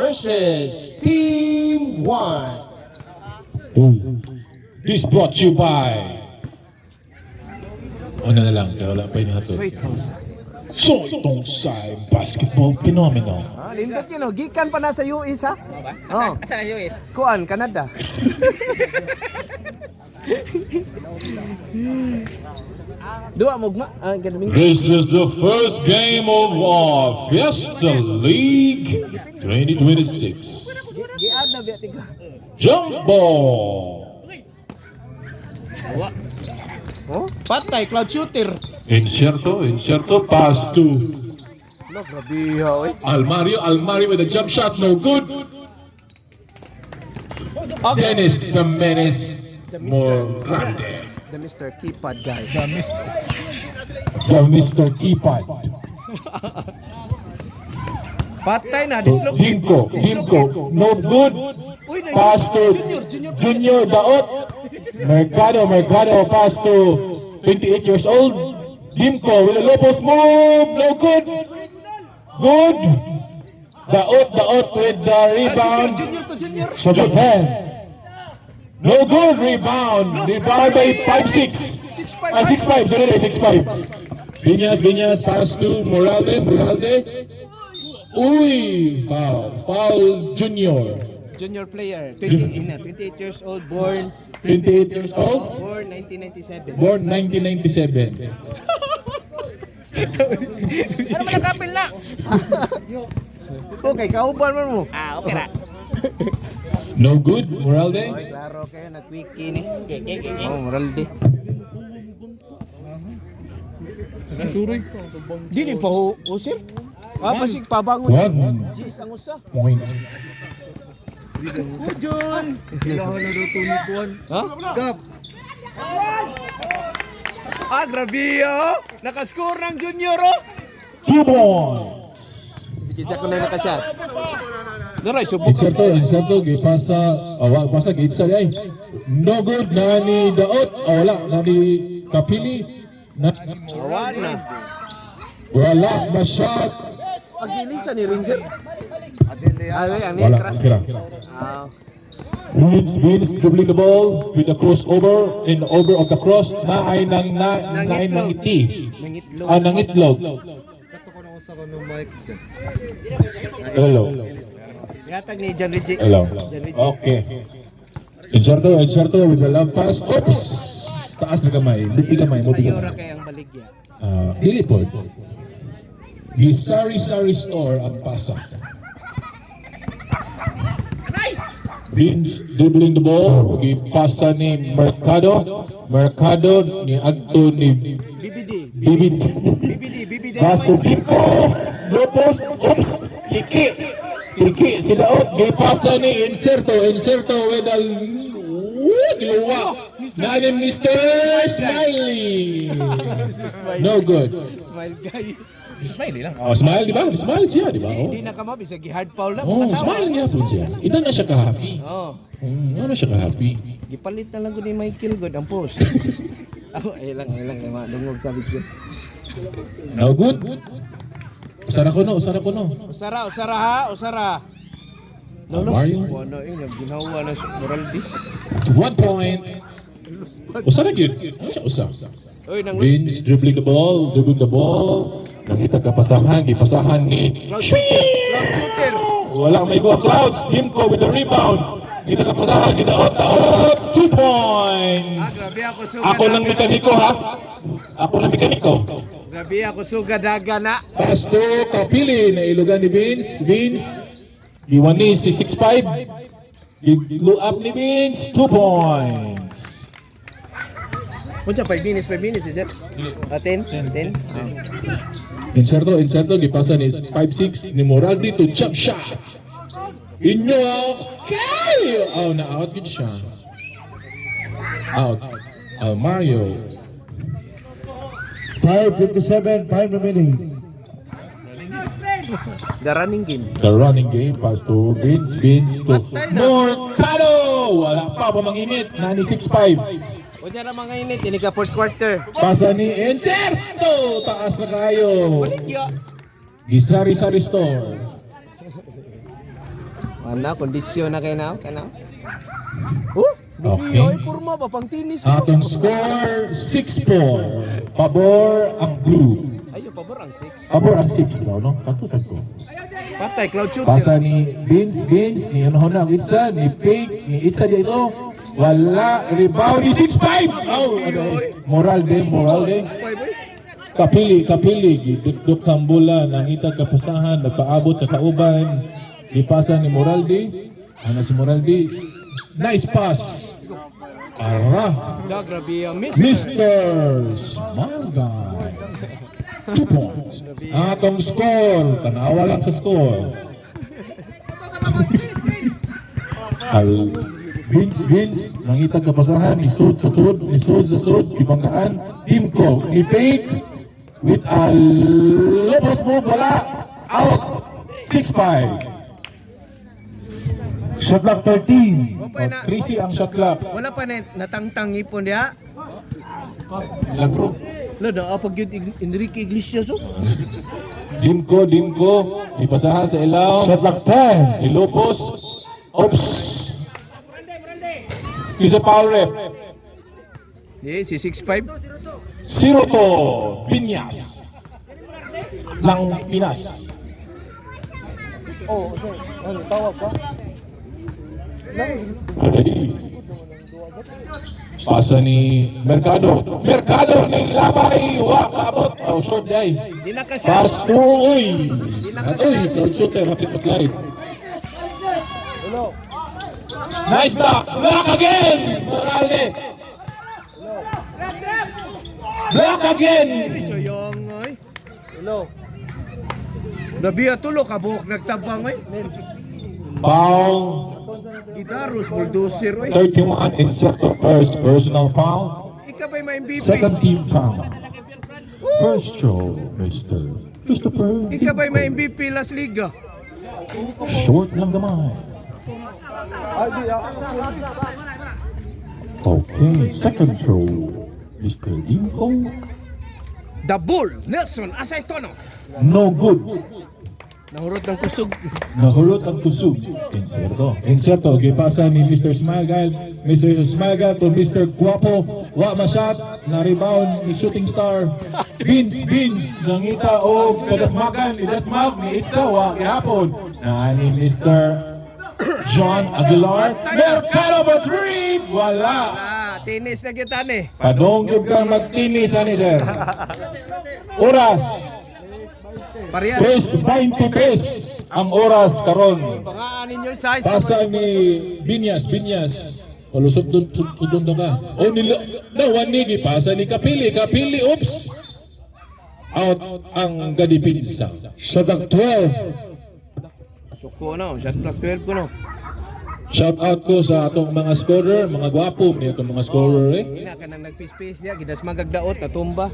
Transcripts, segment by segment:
versus Team 1. This brought you by... Ano na lang, kaya wala pa yung hatod. Soy Tongsay Basketball Phenomenon. Lindot yun, oh. Gikan pa na sa US, ha? Oh. Asa na US? Kuan, Canada. Dua mugma. This is the first game of our Fiesta League 2026. Giad na biya tiga. Jumbo! Oh, patay, cloud shooter. Inserto, pass to Lo, grabe ha, oy. Almario with a jump shot, no good. Dennis the Menace Morande. The Mr. Keypad guy. The Mr. Keypad. Patay na, dislok. Dinko, no good. Pass to Junior Daot. Mercado, pass to 28 years old. Dimko with a low post move, no good. Good. Daot with the rebound. Junior to Junior. So Japan. No good rebound. Rebound by 5'6". 6'5", sorry, 6'5". Viñas, pass to Moralde. Uy, foul Junior. Junior player, 28 years old, born 28 years old, born 1997. born 1997. Ano man nakapil na? Okay, kauban mo. Okay na. No good, Moralde. Oy, klaro kayo, nag-wiki ni. Okay. Oh, Moralde. Dili pa usir? Pasig pabangon. One Jeez, ang usa. point. Jun! Kailangan na daw tunikuan. Ha? Gap! Grabe oh! Nakascore ng Junior oh! 2 points. Sige, siya ko na nakashot. Daray, subok. Inserto, gipasa, pasa gitsa ay. No good na ni Daot. Wala na ni Kapili. Wala na shot. Pag-inisa ni Ringset. Ang Wala, kira. Vince dribbling the ball with the crossover and over of the cross na ay nang iti. Nang itlog. Kato ko na usa ko ng mic dyan. Hello. Yatag ni John Reggie. Hello. Okay. Inserto with the love pass. Oops! Taas na kamay. Buti kamay. Sayora kay ang baligya. Dili po. Sari Store ang pasa. Vince dribbling the ball. Gipasa ni Mercado ni Agto ni BBD. Pass to Pico. No post. Oops. Iki. Sila out. Gipasa ni Inserto with a giluwa. Nanin Mr. Smiley. No good. Smile guy. Smiley lang. Smile, di ba? Smile siya, di ba? Hindi na kamabi sa hard foul lang. Smile niya po siya. Ito na siya ka-happy. Ano siya ka-happy? Gipalit na lang ko ni Michael God ang post. Ako, lang, dungog sabi ko. No good. Usara ko no. Usara. Mario. Wala yung ginawa na Moraldi. 1 point. Usara yun. Ano siya usa? Oy, nang Vince dribbling the ball. Nakita kapasahan, gipasahan ni shooter. Walang may go. Clouds. Dimko with the rebound. Kita kapasahan, Daot. 2 points. Grabe ako sugad. Ako lang mekaniko ha. Grabe ako sugad daga na. Pass to Kapili na ilugan ni Vince. Giwani si 6'5". Giglo up ni Vince. 2 points. Unsa 5 minutes, is it? 10. Inserto, gipasa ni 5'6" ni Moraldi to jump shot. Inyo, okay! Na-out yun siya. Out. Mario. 5:57, time remaining. The running game. The running game, pass to Vince to Mercado! Wala pa manginit. Nani 6'5". Unya na mga init, ini ka fourth quarter. Pasa ni Inserto! Taas na kayo. Baligya. Sari Store. Mana kondisyon na kayo na? Oh, Okay. okay. Purma ba pang tinis ko? Atong score 6-4. Pabor ang blue. Ayo pabor ang 6. Pabor ang 6 daw, no? Sakto. Patay cloud shooter. Pasa ni Vince, ni ano na ang Itza, ni Fake, ni Itza dito. Wala, rebound ni 6-5! Oh, moral din. Kapili, duduk kang bola, nangita kapasahan, nagpaabot sa kauban. Ipasa ni Moraldi. Ano si Moraldi? Nice pass. Ara. Da, grabe ang miss. Mr. Smile Guy. 2 points. Atong score. Tanawa lang sa score. Al Vince, nangita kapasahan, isod sa tuod, ibanggaan, team ko, ni Fake, with a lobos move, wala, out, 6-5. Shot clock 13. Tracy ang shot clock. Wala pa na natangtang ipon diha. Lagro. Lo da pag yun Enrique Iglesias oh. Dimko, ipasahan sa ilaw. Shot clock 10. Ilopos. Oops. Isa foul rep. Si 6'5". 0 to Piñas. Lang Pinas. Oh, ano, tawag ka? Ready. Pasa ni Mercado ni Labay. Kabot. Oh, short guy. Di na kasya. Pass to Uy. Third shooter. Rapid pa slide. Hello. Nice block. Block again. Moralde. Block again. So yung oy. Hello. Nabiya tulo ka buhok nagtabang oy. Foul. Idarus bulldozer oy. 31 in set of first personal foul. Ika ba'y may MVP? Second team foul. First throw, Mr. Christopher. Ika ba'y may MVP Las Liga? Short lang gamay. Ay, di Okay, second throw, Mr. Dinko. The Bull, Nelson Asaytono. No good. Nahurot ng kusog. Nahulot ang tusog. Inserto. Gipasa ni Mr. Smile Guy. Mr. Smile Guy to Mr. Guapo. Wa ma-shot. Na-rebound ni Shooting Star. Vince. Nangita o kadasmakan. Idasmak ni Itzawa. Kihapon. Na ni Mr. John Aguilar. Mercado for 3. Wala. Tinis na kita ni. Padong yung kang magtinis, ani sir. Oras. Parehas. Pes 23 ang oras karon. Pangaan ninyo size. Pasa ni Binyas. Palusot doon ka. Oh, wanigi. Pasa ni Kapili. Oops. Out ang gadipinsa. Shot ang 12. Suko no, shot clock 12 ko no. Shout out ko sa atong mga scorer, mga gwapo niya itong mga scorer eh. Ina ka nang nagpispis niya, gidas magagdaot, natumba.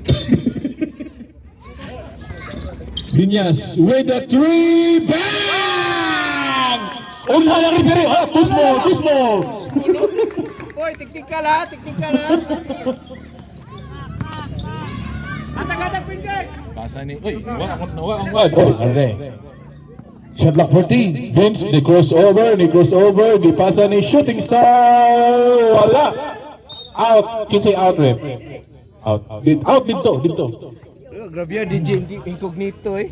Binyas with the 3. Bang! Unha na rin pero. Tusmo. Oy, tiktikal ha. Pasa ni. Uy, nawa ang wad. Oh, arre. Shot clock 14. Vince, ni crossover. Di pasa ni Shooting Star. Wala. Out. Kinsay out rep. Out dito. Grabe yan, DJ Incognito eh.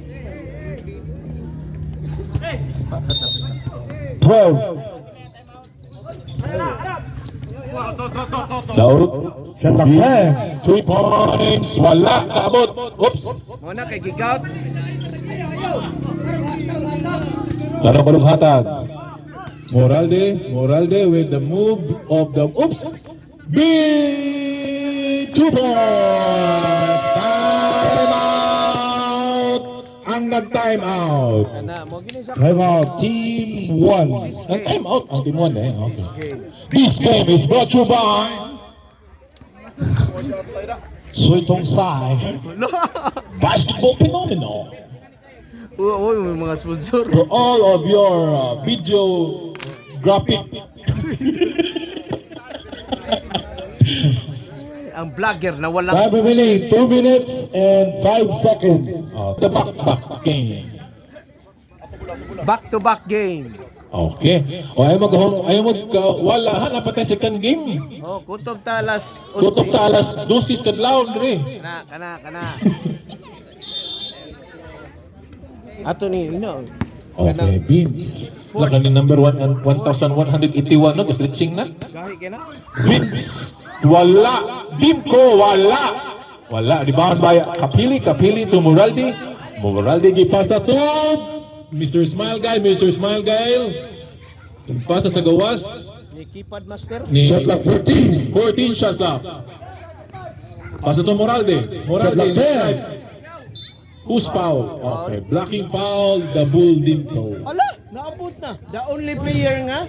12. Daud. Shot clock 10. 3 points. Wala. Kaabot. Oops. Muna kay Gigout. Laro kulog hatag. Moralde with the move of the oops. Big 2 points. Time out. Ang nag-time out. Ana, mo gini sa Time out. Team 1. Nag-time out ang team 1 eh. Okay. game. This game is brought to you by Soitong Sai. Basketball phenomenal. Oy, may mga sponsor. For all of your video graphic. Ang vlogger na walang Time remaining 2 minutes and 5 seconds. The back game. back-to-back game. Okay. O ayaw mo wala ha napatay second game. Oh, Kutob Talas. Kutok ta alas 12 kadlaw dire. Kana. Ato ni, Okay, Vince. Laka ni number 1 and 1,181 no, slitching na. Gahi ka na? Vince. Wala. Dimko, wala. Wala. Rebound by Kapili to Moraldi. Moraldi gipasa to Mr. Smile Guy. Pasa sa gawas. Ni Keypad Master. Ni shot clock 14 shot clock. Pasa to Moraldi inside. Who's foul? Okay, blocking foul, the Bull Dimko. Ala, naabot na. The only player nga.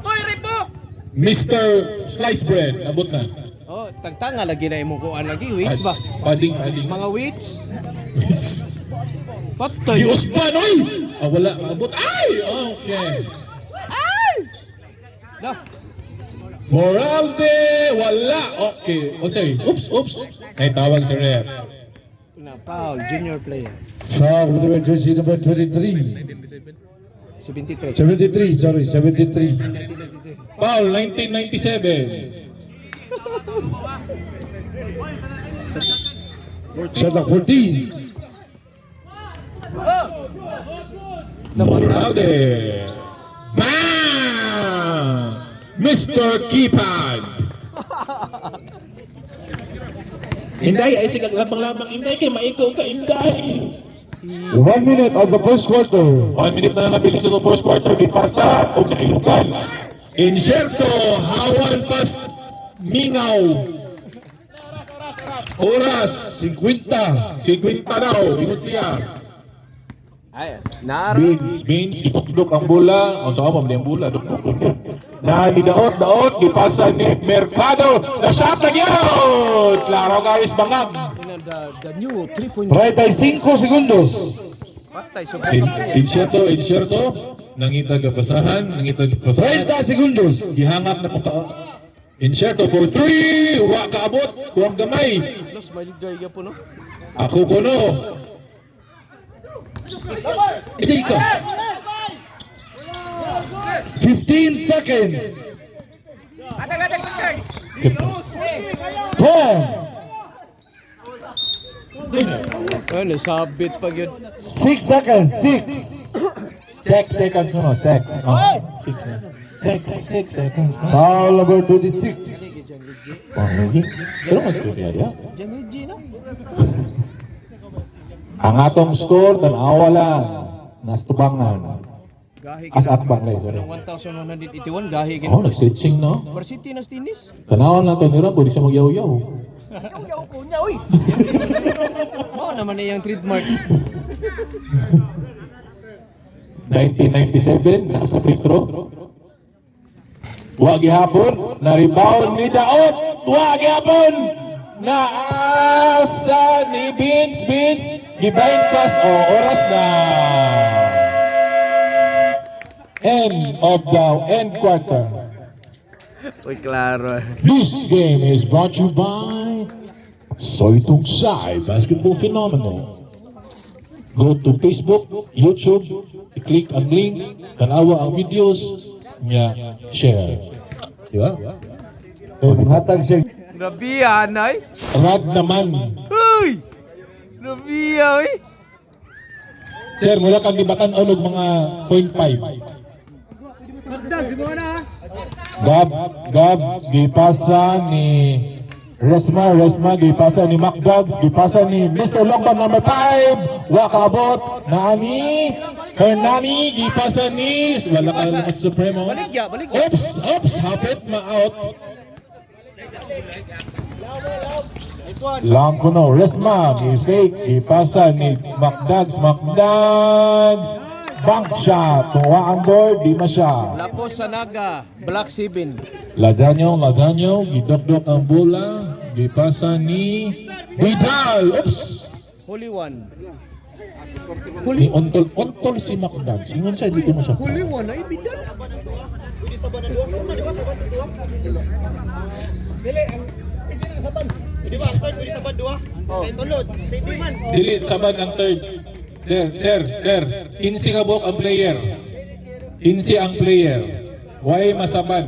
Hoy, Ripo! Mr. Slice Bread, abot na. Oh, tagtanga lagi na imong kuan lagi. Weights ba? Pading. Mga weights. It's Patay. Diyos ba, noy? Wala, abot. Ay! Okay. Da. Moralde, wala. Okay. O sorry. Oops. Ay, tawag sa ref. Na foul, junior player. Foul with the jersey number 23. 73. 73. Foul, 1997. Shot clock 14. Moralde. Bam! Mr. Keypad. Inday, ay sigang labang-labang. Inday, kay maikaw ka, Inday. 1 minute of the first quarter. 1 minute na nabilis sa first quarter. Gipasa o kailugan. Inserto, hawan pas mingaw. Oras, 50 daw. Inut siya. Ay, naro. Beans, itukdok ang bola. Ang saka pamili ang bola. Na ni daot, gipasa ni Mercado. Na-shot na yun! Claro, Garis Bangag. The new 3-point. 35 segundos. Patay, sobrang player. Inserto. Nangitag kapasahan. 30 segundos. Gihangap na pagka. Inserto for 3. Wa kaabot. Kuwang gamay. Los, maligay ka po, no? Ako ko no. Ito ka. 15 seconds. Atag, 10. Ano, sabit pag yun. 6 seconds. 6 seconds mo no. 6. 6 seconds. Foul number 26. Pero magsulti ya. Diyan yung G, no? Ang atong score tanawa lang. Nastubangan. Gahi As at bang lay, sorry. 1,181, gahi ka Oh, na. nag-stretching no. Varsity na tinis. Tanawa na to nira pwede siya magyaw-yaw. Oo naman na yung trademark. 1997 nasa free throw. Wa gihapon na rebound ni Daot. Wa gihapon na asa ni Vince gibayin pass oras na. End of the end quarter. Uy, klaro. This game is brought to you by Soy Tugsay Basketball Phenomenal. Go to Facebook, YouTube, click ang link, tanawa ang videos niya, share. Di ba? Hatag siya. Grabe yan, ay. Rad naman. Uy! Grabe yan, ay. Sir, mula kang gibakan olog mga 0.5. Gab, gipasa ni Resma, gipasa ni Macdogs, gipasa ni Mr. Lockdown number 5, wakabot, Nani, Hernani, gipasa ni, wala ka lang sa Supremo. Baligya. Oops, hapit, ma-out. Lang ko no, Resma, gi-fake, gipasa ni Macdogs, bank shot, tuwa ang board, di masya. Lapos sa Naga, Black 7. Laganyo, gidokdok ang bola, gipasa ni Vidal. Oops! Holy one. Ni Ontol si Macdogs. Ingon siya, di ko na siya. Holy one, ay bidan. Dili, sabad ang third. Sir, 15 ka buok ang player. 15 15 ang player. Why masaban?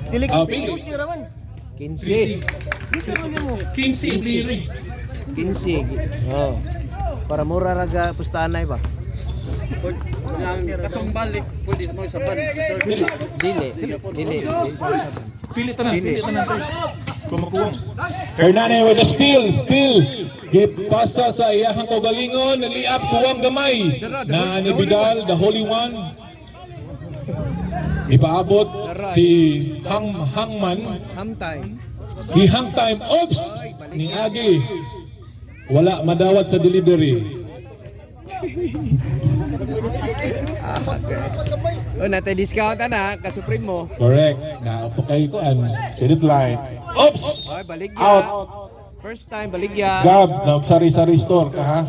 Dili Ah, ko Pili. siya raman. 15. Bisa mo mo. 15 player. 15. Oh. Para mura raga pustanay ba? Katong balik pwede mo sa ban. Dili. Dili. Pili tanan. Pili. Hernane with the steal. Gipasa sa iyahang kaugalingon, naliap kuwang gamay. Na ni Vidal, the Holy One. Ipaabot si Hangman. Hamtime. Di hang time. Oops! Ni Agi. Wala madawat sa delivery. Oh, natay discount na ka Supreme mo. Correct. Na kay kuan. Sidit line. Oops! Ay, baligya. Out. First time baligya. Gab, nagsari-sari store ka ha.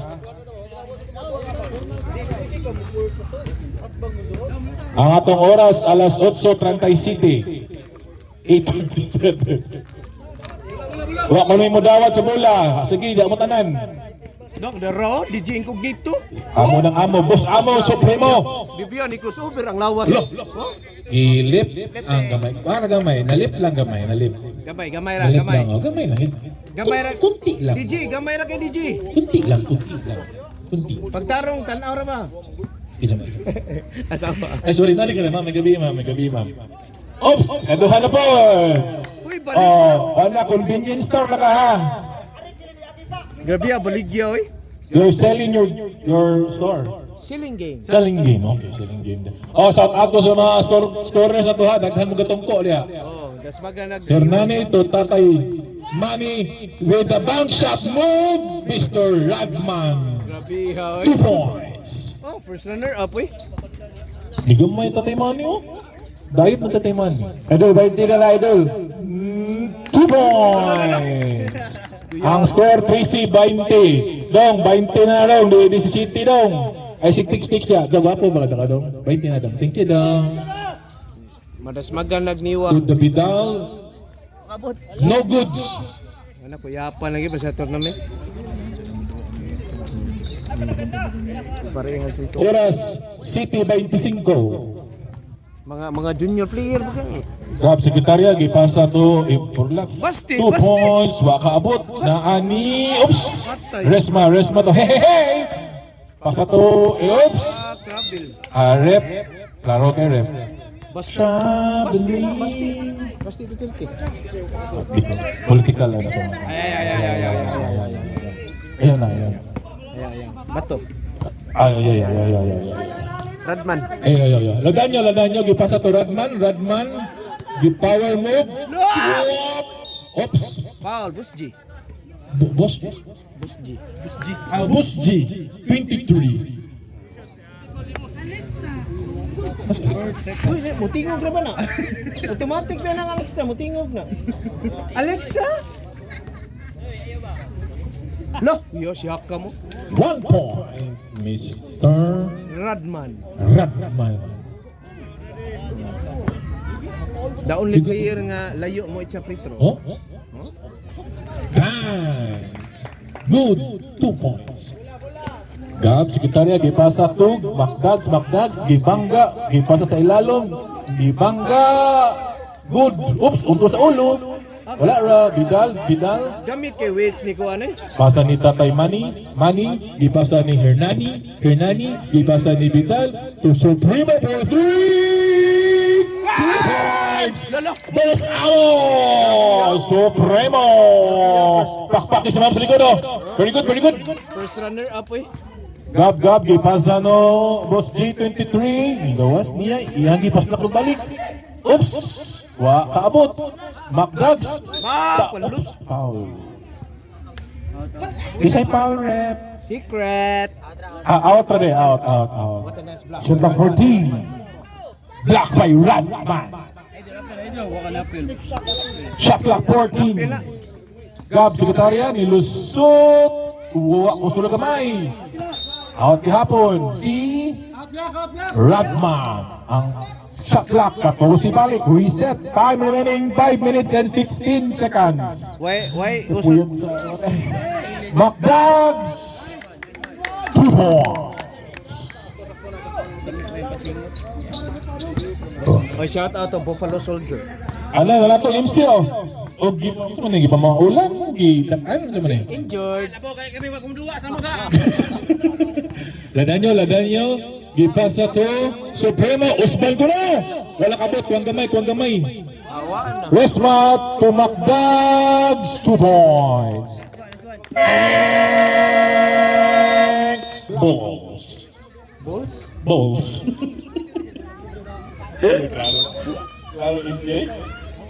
Ang atong oras alas 8:37. 8:27. Wa ko mo dawat sa bola. Sige, di mo tanan. Dok, the raw, DJ Incognito. Amo ng amo, boss amo, supremo. Bibigyan ni crossover ang lawas. Lo. Ilip ang gamay. Para gamay, nalip lang gamay, nalip. Gamay, gamay ra, Nalip gamay. lang, oh, gamay lang. Gamay ra. Kunti lang. DJ, gamay ra kay DJ. Kunti lang, kunti lang. Kunti. Pagtarong, tanaw ra ba? Di naman. Asama. Ay, sorry, nalik ka na, ma'am. May gabi, ma'am. May gabi, ma'am. Oops! Kaduhan na po! Uy, balik. Oh, wala, convenience store na ka, ha? Grabe ah, baligya oy. You're selling your store. Ceiling game. Selling game, okay, selling game. Oh, shout out to sa mga scorers na to, ha? Daghan mo gatungko, liya. Oh, das maganag. Hernani to Tatay Manny with the bank shot move, Mr. Radman. Grabe ha 2 oy. points. Oh, first runner up oy. Nigumay Tatay Manny, oh. Diet mo Tatay Manny. Idol, 20 na lang, idol. 2 points. Ang score 3-20. Dong, 20 na dong. Di si City dong. Ay, si Tix siya. Dong, wapo ba ka dong? 20 na dong. Thank you dong. Madas maganag niwa. To the Vidal. No goods. Ano ko yapan lagi ba sa tournament? Parehas ito. Oras, City 25. Mga junior player ba ka? Gab sekretarya gipasa to Ipurlak. Basti, 2 basti. points wa kaabot na ani. Oops. Patay. Resma to. Hey. Pasa to. Oops. Ah, travel. Rep. Klaro kay rep. Basta. Basti. Basti ito tilti. Political na sa mga. Ay. Ayun na, ayun. Ay. Bato. Ay. Radman. Ay. Ladan nyo, gipasa to Radman, gipower move. Oops. Foul, Bus G. Boss. Bus G. Boss G, 23. Uy, mutingog na ba na? Automatic na ng Alexa, mutingog na. Alexa? No, siyak ka mo. 1 point, Mr. Radman. Radman. The only player nga layo mo itsa free throw. Oh? Time. Good, 2 points. Gab, sekretarya, gipasa to, Macdags, gibangga, gipasa sa ilalom, gibangga. Good. Oops, unto sa ulo. Wala ra, Vidal. Gamit kay Wits ni ko ano? Pasa ni Tatay Manny, gipasa ni Hernani, gipasa ni Vidal, to Supremo for 3 points! Boss Amo! Supremo! Pakpak ni si Ma'am sa likod, oh. Very good. First runner up eh. Gab, gipasa no, Boss G23, gawas niya, iyang gipaslak ng balik. Oops! Wa, kaabot. Macdags. Palus. Foul. Isa'y foul rep. Secret. Out ra de, out. Shot lang 14. Block by Radman. Shot clock 14. Gab, sekretarya, nilusot. Uwa ko sulog kamay. Out gihapon. Si Radman. Ang shot clock. Tapos si balik. Reset. Time remaining 5 minutes and 16 seconds. Why? Puyat sa Macdags. 2 points. Oh, shout out to Buffalo Soldier. Ano na to MC oh. O ito man gi pa mga ulan, gi ano naman eh. Injured. Kami magkumduwa sa mga. Ladanyo, gipasa to Supremo, Usman ko na! Wala kabot, kuwang gamay. Awaan na. Westmat to Macdags, 2 points. Balls. Balls? Claro, easy.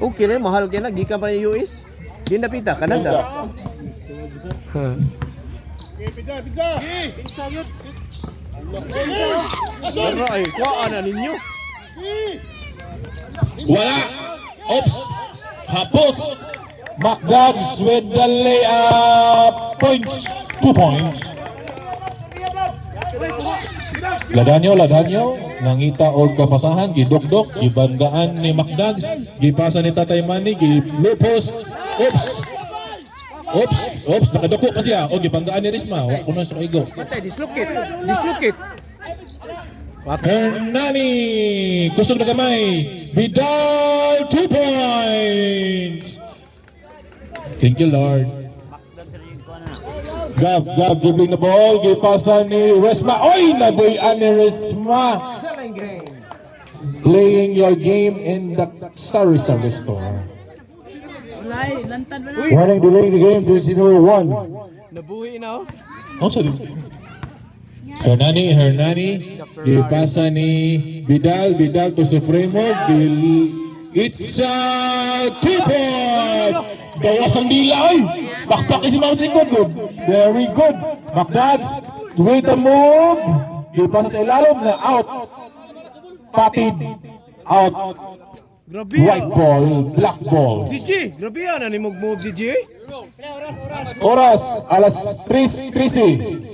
Okay na, mahal kaya na. Gikan pa ng US. Di na pita, Canada. Pero ay, kuhaan na ninyo. Wala. Oops. Hapos. Macdags with the layup. Points. 2 points. Ladanyo. Nangita og kapasahan. Gidokdok. Gibandaan ni Macdags. Gipasa ni Tatay Manny. Gilupos. Oops. Nakadoko pa siya. O gibandaan ni Risma. Wala ko na sa kaigo. Patay, dislocate. Hernani, kusog na gamay. Vidal, 2 points. Thank you, Lord. Gab, dribbling the ball. Gipasa ni Resma. Oy, nabuyan ni Resma. Selling game. Playing your game in the Starry Service Store. Warning, delaying the game. This is number 1. Nabuhi na, oh. Also, Hernani, gipasa ni Vidal to Supremo, it's 2 points! Gawas ang dila, ay! Bakbak si Mouse likod, good. Very good. Macdags, wait a move. Gipasa sa ilalom na out. Patid, out. Grabe White ball, black ball. DJ, grabe yan. Ano yung mag-move, DJ? Oras, alas 3:13.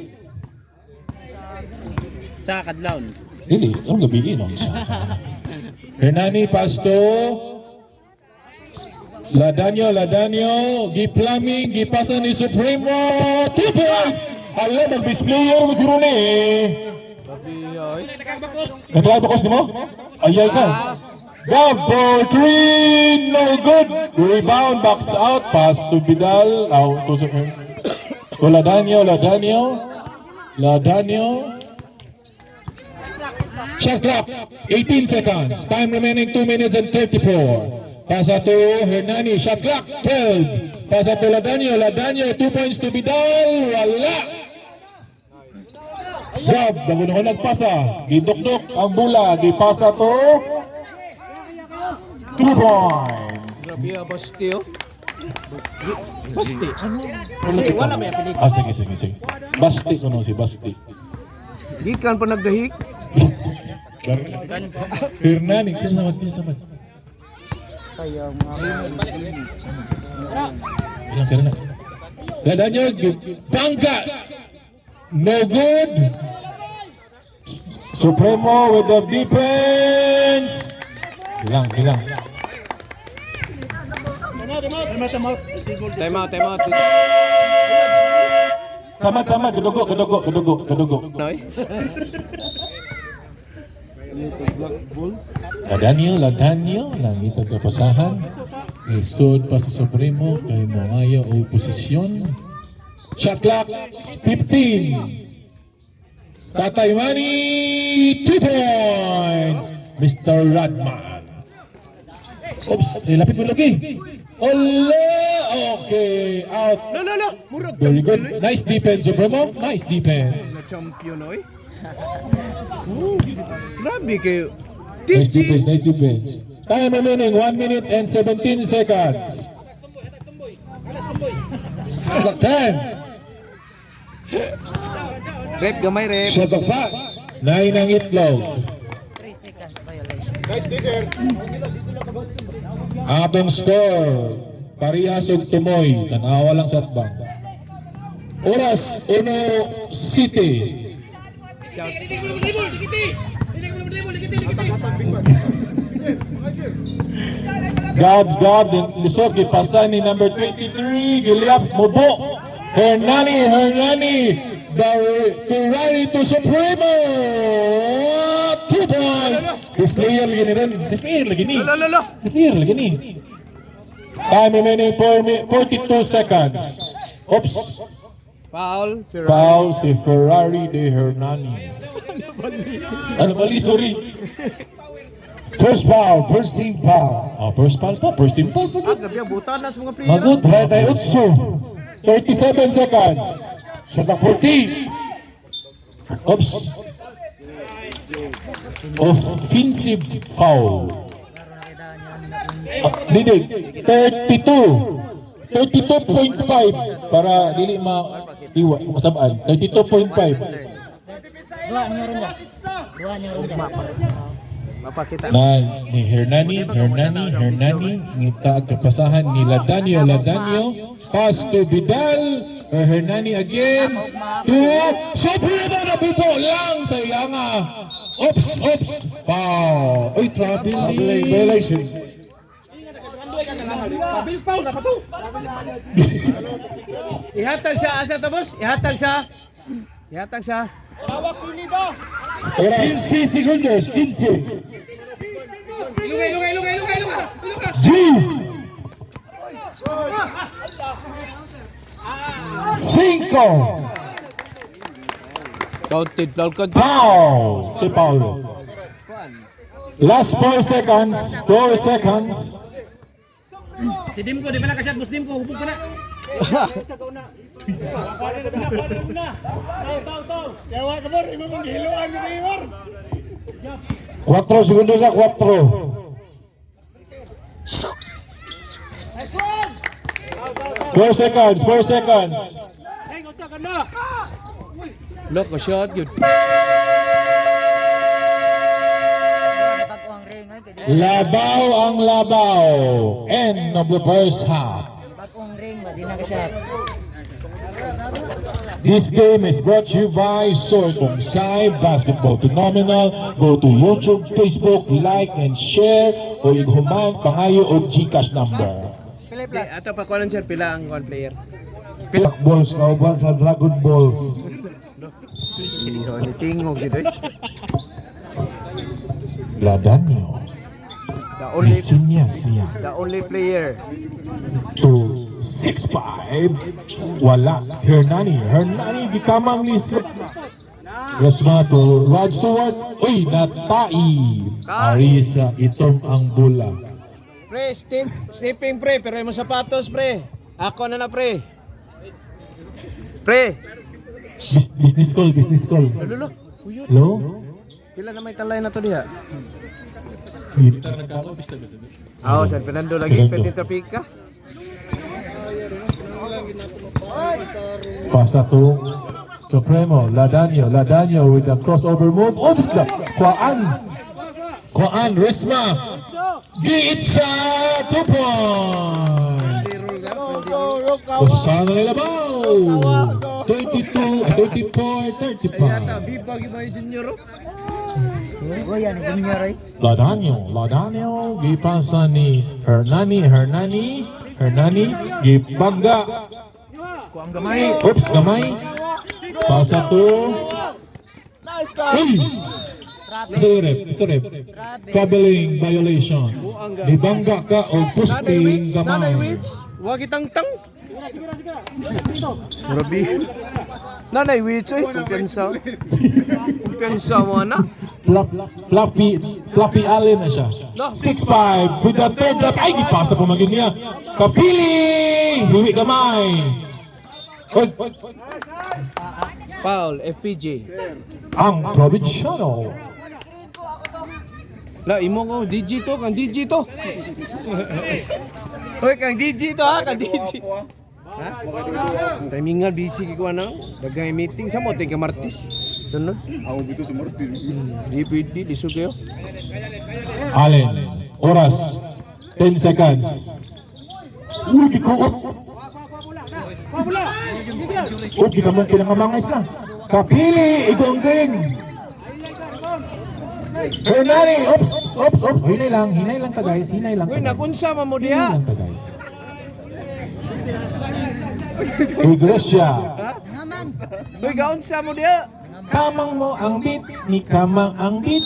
Sa kadlaw. Really? Ang gabi no? Hernani Pasto. Ladanyo. Giplaming, gipasa ni Supremo. 2 points! Alam, mag-displayer mo si Rune. Grabe yan. Nagkakabakos mo? Ayay ka. Gab for 3, no good. Rebound, backs out, pass to Vidal. Out to Supremo. So Ladanyo. Shot clock, 18 seconds. Time remaining 2 minutes and 34. Pasa to Hernani. Shot clock, 12. Pasa to Ladanyo. 2 points to Vidal. Wala. Job, bago na ko nagpasa. Gidokdok ang bula. Gipasa to 2 points. Grabe yan, Basti, oh. Basti? Ano? Wala may apinig. Sige. Basti ko no si Basti. Gikan pa nagdahik. Hernani, kisamat. Ilang na. Ladanyo, bangka. No good. Supremo with the defense. Hilang. Time out. Sama, kedugo. Noy? Ladanyo, lang ito kapasahan. Isod pa sa Supremo, kay Mongayo o posisyon. Shot clock, 15. Tatay Manny, 2 points. Mr. Radman. Oops, lapit mo lagi. Okay, out. No. Murag Very good. Nice defense, Supremo. Nice defense. na champion, oy. Grabe kayo. Nice defense. Time remaining 1 minute and 17 seconds. Clock time. Rep, gamay rep. Shot of fact. 9 ang itlog. 3 seconds violation. Atong score. Parihas og tumoy. Tanawa lang sa atbang. Oras, 1 City. Gab, lisod, gipasan ni number 23, Giliap, Mubo. Hernani, the Pirani to Supremo. 2 2 points. This player lagi ni Ren. This player lagi ni. Lolo. This player lagi ni. Time remaining 42 seconds. Oops. Foul. Foul si Ferrari de Hernani. Ano mali, sorry. First foul, first team foul. First foul po, first team foul po. Gabi ang butanas mga player. Magut, 38. 37 seconds. Shot ng 14. Oops. Offensive foul. Hindi, 32.5 para dili masabaan. 32.5. Dua niya ron dyan. Dua niya ron dyan. Mapakita. Na ni Hernani, ngita ang kapasahan ni Ladanio, pass to Vidal, Hernani again, to, sobrang na bubo lang sa Yanga. Oops, foul. Oy, traveling Violation. Ihatag sa asa to boss. Ihatag sa. 15 segundos, 15. Ilugay. Jeez. 5. Counted. Foul. Si Paulo. Last 4 seconds. Si Dimko, di pa nakashot, boss Dimko, hupog pa na. 4 segundos na 4. Four seconds. Look, shot yun. Bago ang ring. Labaw ang labaw. End of the first half. Bago ang ring. Di na ka-shot. This game is brought to you by Sorghum Sai Basketball Phenomenal. Go to YouTube, Facebook, like and share o ighuman pangayo o GCash number. Di, ato pa kuanan sir pila ang one player. Black balls, kauban sa Dragon Balls. Ni tingog gid. Ladanio. Sinya. The only player. 2-6-5. Wala. Hernani gikamang ni Resma to Rod Stewart. Uy, natai. Arisa, itom ang bula. Pre, stepping pre, pero yung sapatos pre. Ako na pre. Pre. Business call. Lolo. Uyot. Hello? Pila na may talay na to diha. Militar na ka. San Fernando lagi Petit Tropica. Pasa to Supremo, Ladanio with the crossover move. Oops! Kuan, Resma. Giitsa, 2 points. Kusana nila baw. 34, 35. Bibag yung mga junior. Uy, yan. Junior ay. Ladanio, gipasa ni Hernani, gipagga. Kuang gamay. Oops, gamay. Pasa to. Uy! Ito rep. Traveling violation. Libangga ka o posting gamay. Wag itang-tang. Grabe. Nanay witch ay kumpiyansa. Kumpiyansa mo na. Fluffy Allen na siya. 6-5 with the third dot. Ay, gipasa po maging niya. Kapili! Huwi gamay. Oy, Foul, FPJ. ang Provinciano. La, imo ko, DG to, kang DG to. Hoy, kang DG to ha, kang DG. Ha? Timingan, busy kiko na. Dagang meeting, sa mo, tingka Martis. Sunod. Ako bito si Martin. Di pwede, lisog kayo. Allen, oras, 10 seconds. Uy, di ko. Uy, di ka mong pinangamangais na. Kapili, igonggeng. Hernani, oops. Hinay lang ta guys, Uy, nakunsa mo diha. Hinay lang ta guys. Iglesia. Uy, gaunsa mo diha. Kamang mo ang beat, ni kamang ang beat.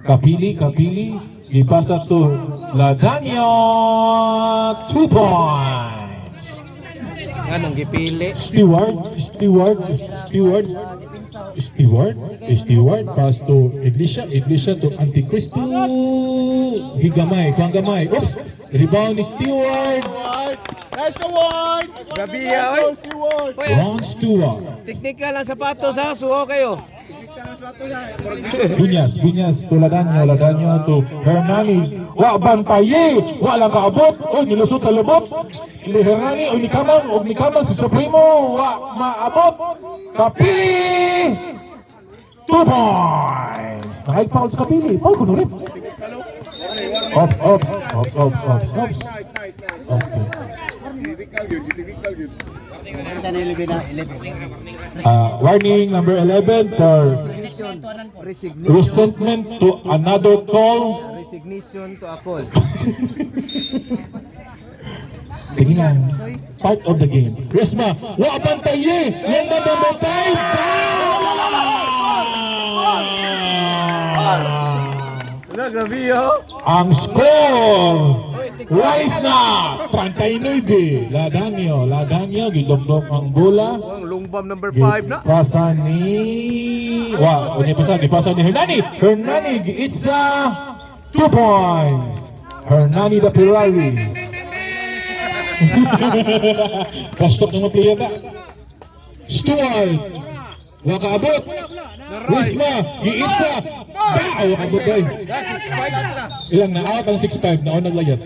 Kapili, ipasa to Ladanyo, 2 points. Anong gipili? Stewart, pass to Iglesia to Anticristo. Higamay, kuang gamay. Oops, rebound ni Stewart. Grabe oy. Ron Stewart. Teknikal ang sapatos ha, suho kayo. Bunyas to Ladanyo to Hernani. Wa bantaye, wa lang kaabot. Oy, nilusot sa lubot. Ni Hernani, ni Kamang si Supremo, wa maabot. Kapili! 2 points! Nakaipaul sa Kapili. Paul ko nulit. Ops. Okay. Warning number 11 for resentment to another call. Resignation to a call. Sige na, part of the game. Resma, wa bantaye! Yan na bantay! Wala, grabe oh. Ang score! Rise na! 39. Ladanyo, gilomdom ang bola. Ang lungbam number 5 na. Pasa ni... Dipasa ni Hernani, giitsa 2 points. Hernani the Ferrari. Pastok ng mga player na. Stuart. Wakaabot. Risma. Giitsa. Wakaabot ay. Ilang na out ang 6-5. Naon naglayat.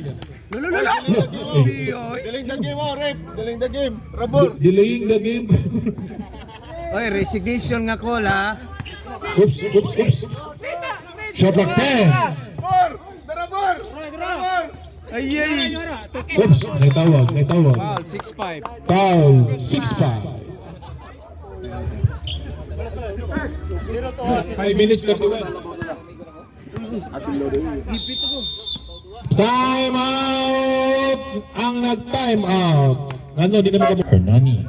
Delaying the game, ref. Delaying the game. Rabor. Delaying the game. Oy, resignation nga call ha. Oops. Shot clock 10. Rabor. Ay. Oops. Naitawag. Wow, 6-5. Foul. 6-5. 5 minutes left to win. Time out! Ang nag-time out. Ano, di naman kami. Hernani.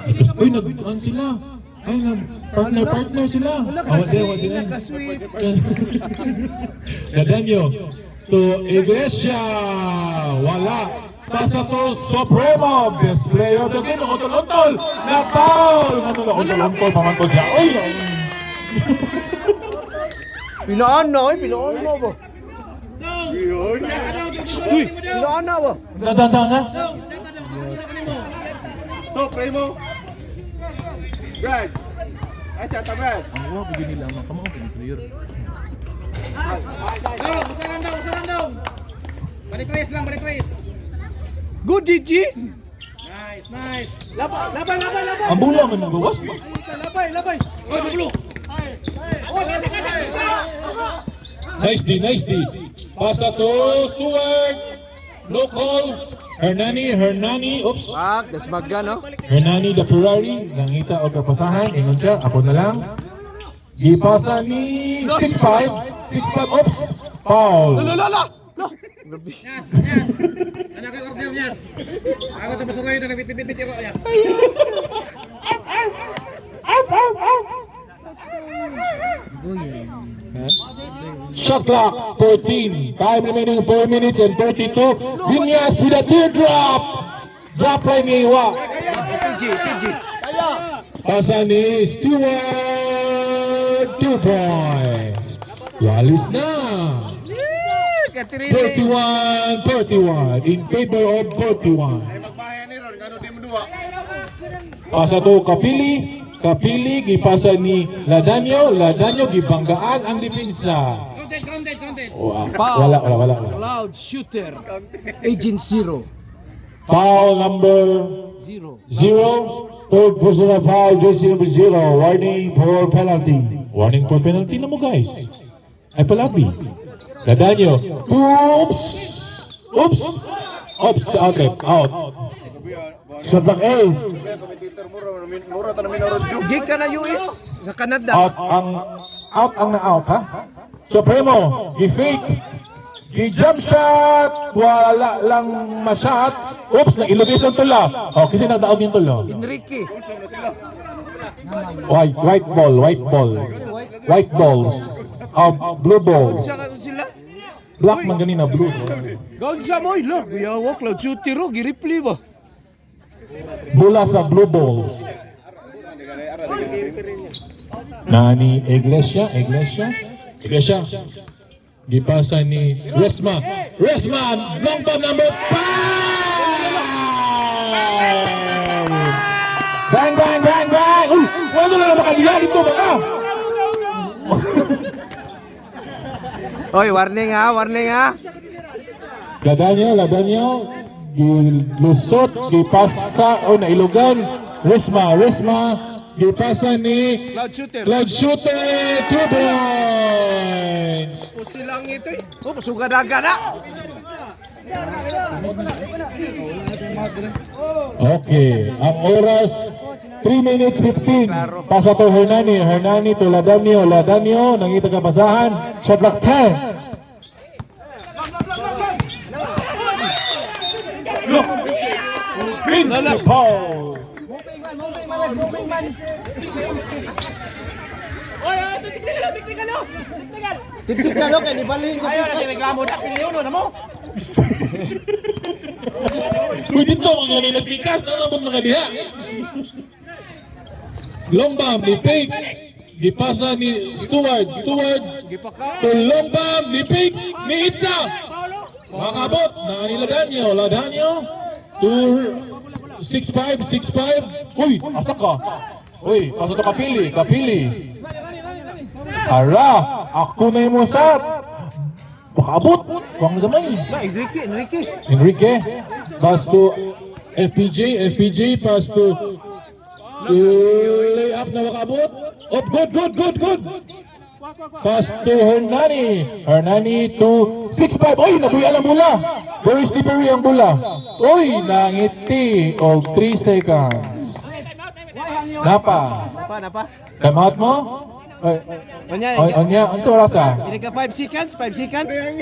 Ito, uy, nag-on sila. Ay, nag-partner sila. Kasweet, kasweet. Ladanyo to Iglesia. Wala. Pasa to Supremo. Best player of the game. Utol-utol. Na foul. Ano na, utol-utol. Pamanto siya. Uy! Pinaan na ba? Pinaan na ba? Tanda. So, Primo. Brad. Ay, siya, Brad. Usalan daw. Balik race. Good, GG. Nice. Labay. Ang bula man ng bawas. Labay. Nice D. Pasa to Stewart. Local. Hernani. Oops. Wag, desmagga no? Hernani the Ferrari. Nangita o kapasahan. Ingon siya. Ako na lang. Gipasa ni 6-5. Oops. Foul. Grabe. Anak ko order niya. Ako tapos ko ito nabit ako. Yes. Shot clock 14. Time remaining 4 minutes and 32. Vinyas with a teardrop. Drop line ni Iwa. TG. Pasa ni Stewart. 2 points. Walis na. 41 in favor of 41. Magbahayan ni Ron, gano di mo duwa. Pasa to Kapili gipasa ni Ladanyo gibanggaan ang depensa. Content. Wala. Cloud shooter. Agent 0. Foul number 0. Third personal foul, jersey number 0. Warning for penalty na mo guys. Ay palabi. Ladanyo. Oops. Okay. Out. Shot clock 8. Mura ta namin oras ju. Jig ka na US sa Canada. Out ang na-out ha. Supremo. Gi-fake. Gi-jump shot. Wala lang ma-shot. Oops. Nag-ilubis ng tula. Kasi nagdaog yung tula. Enrique. White balls. of blue balls. Sa ka sila. Black man ganina, blue. Gawag sa mo, lo. Kuyawa, cloud shooter, oh. Giripli ba? Bola sa blue balls. Nani Iglesia. Gipasa ni Resma. Long bomb number 5! Bang! Uy! Wala na makalihan ito baka! Oy, warning ha. Ladanyo. Gilusot, gipasa, nailugan. Resma. Gipasa ni Cloud shooter. Cloud Shooter, 2 points! O silang ito eh. Oh, sugadaga na. Okay, ang oras 3 minutes 15. Pasa to Hernani to Ladanyo, nangita ka pasahan. Shot clock 10. Principal. Tiktik ka lo, kaya di balihin sa Ayo na reklamo na piniliuno na mo. Uy, dito ang ganun pikas na naman mga diha. Long bomb ni Pig. Gipasa ni Stewart to long bomb ni Pig ni Itza. Makabot na ni Ladanyo to 6-5. Uy, asa ka? Uy, paso to kapili. Ara, ako na yung musat. Makabot. Huwag na gamay. Na, Enrique, pass to FPJ, pass to lay up na makabot. Oh, good. Pass to Hernani to 6-5. Uy, nabuya lang bola. Very slippery ang bola. Uy, nangiti of 3 seconds. Napa? Time out mo? Onya, ano oras ah? Ini ka 5 seconds.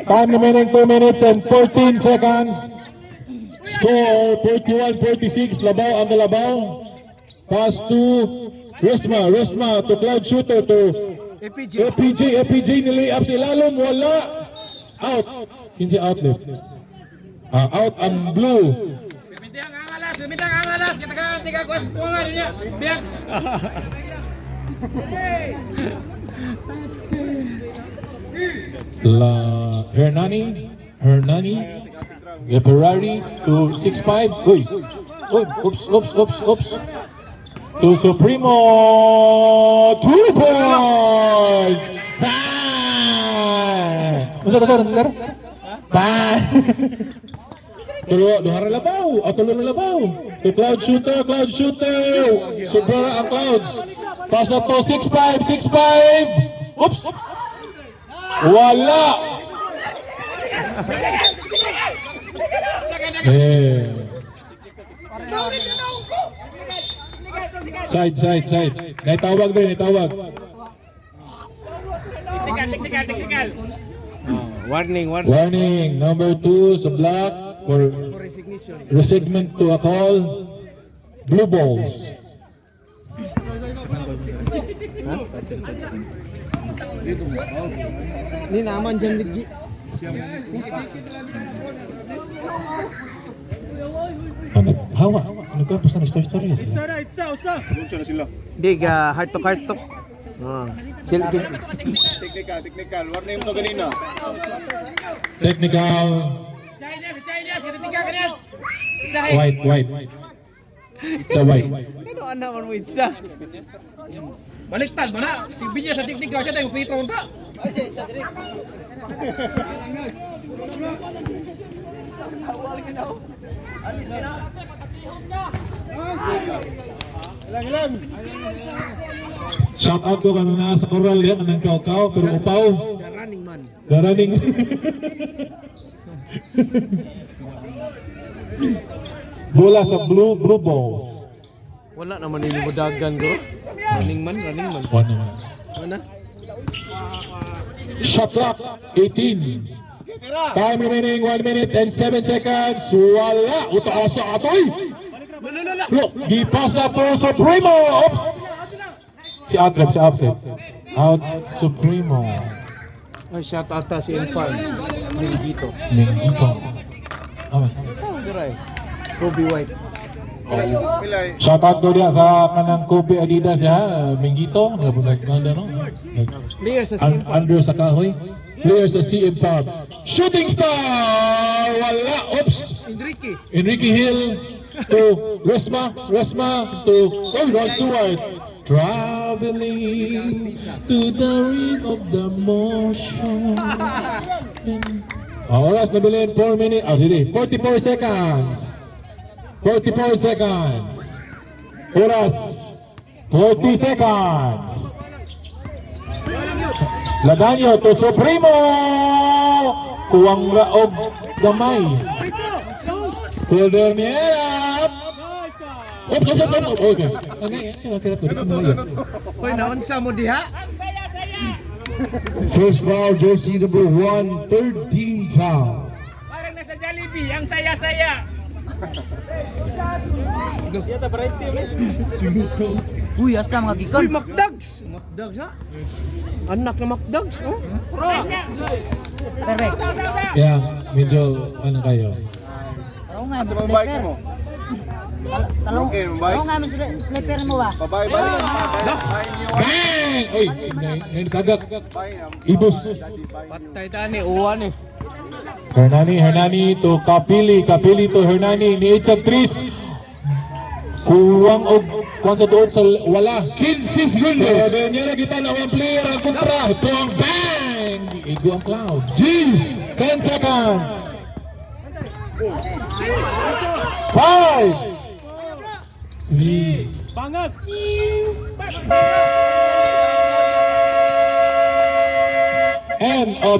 Time remaining 2 minutes and 14 seconds. Score 41-46. Labaw ang Labaw. Pass to Resma to Cloud Shooter to FPJ nilay up si Lalom. Wala. Out. Kinsi outlet. Out ang blue. Bimintang angalas. Tiga kuas bunga dunia. Biak. Hernani, Ferrari to 6-5. Oops. To Supremo, 2 points. Bang! Bang! Tulo na labaw. To Cloud Shooter. Sobra ang Clouds. Pasa to 6-5. Oops! Wala! Side. Naitawag. Technical. Warning. Warning, number 2 sa black for resignment to a call. Blue balls. Ni naman dyan, Ligji. Hawa. Ano ka? Basta na story na sila. Di ka, heart to. Technical. Warning mo ganina. Technical. Chinese. Kita tiga keras. White. It's a white. Ano anak mo itsa? Baliktad mo na. Si Binya sa technical siya tayo pito unta. Shout out ko kung nasa coral yan, anong kaukaw, pero upaw. Running man. Darating. Bola sa blue balls. Wala naman yung budagan ko. Running man. One naman. Mana? Shot clock, 18. Time remaining 1 minute and 7 seconds. Wala. Utaasa atoy. Look, gipasa to Supremo. Oops. Si Atrep. Out Supremo. Ay, shout out ta si Infan. Minggito. Minggito. Ah. Diray. Kobe White. Shoutout ko diya sa kanang Kobe Adidas niya, Minggito. Naganda no? Player sa CM Park. Andrew sa kahoy. Player sa CM Park. Shooting star! Wala! Oops! Enrique Hill to Resma to Ross Stewart. Traveling to the ring of the motion. Oras na bilhin, 4 minutes. 44 seconds. 44 seconds. Oras, 40 seconds. Ladanyo to Supremo. Kuwang raog gamay. Folder niya. Oops. Okay. Hoy, naunsa mo diha? First foul, jersey number 1, third team foul. Parang nasa Jollibee, ang saya-saya. Uy, asa mga gikan. Uy, McDugs! McDugs ha? Anak na McDugs, oh? Perfect. Yeah, medyo ano kayo. Talong nga, Asa may mo bike slipper. mo? Talong, Okay, may bike. talong nga, may slipper mo ba? Babay, balik. Bayin niyo. Bang! Oy, ngayon kagak. Ibus. Patay tani, uwan eh. Hernani to Kapili to Hernani ni Itzag Tris. Kuwang og kuwan sa doon sa wala. 15 segundos. Pero niya na kita na one player ang kontra. Ito ang bang! Igo ang cloud. Jeez! 10 seconds. 5 3 Bangat! End of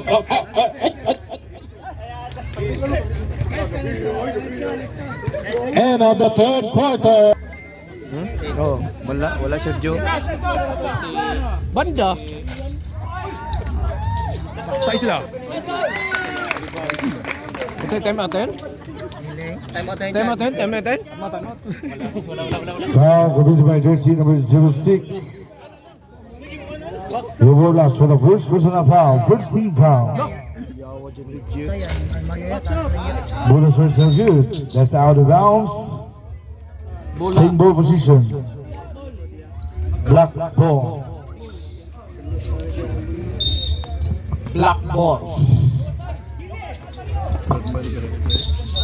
end of the third quarter. Oh, wala Sergio. Banda. Pa isla. Ito time atin? Time atin? Foul committed by jersey number 06. Silver last for the first personal foul, first team foul. Bonus first and good. That's out of bounds. Same ball position. Black ball. Black balls.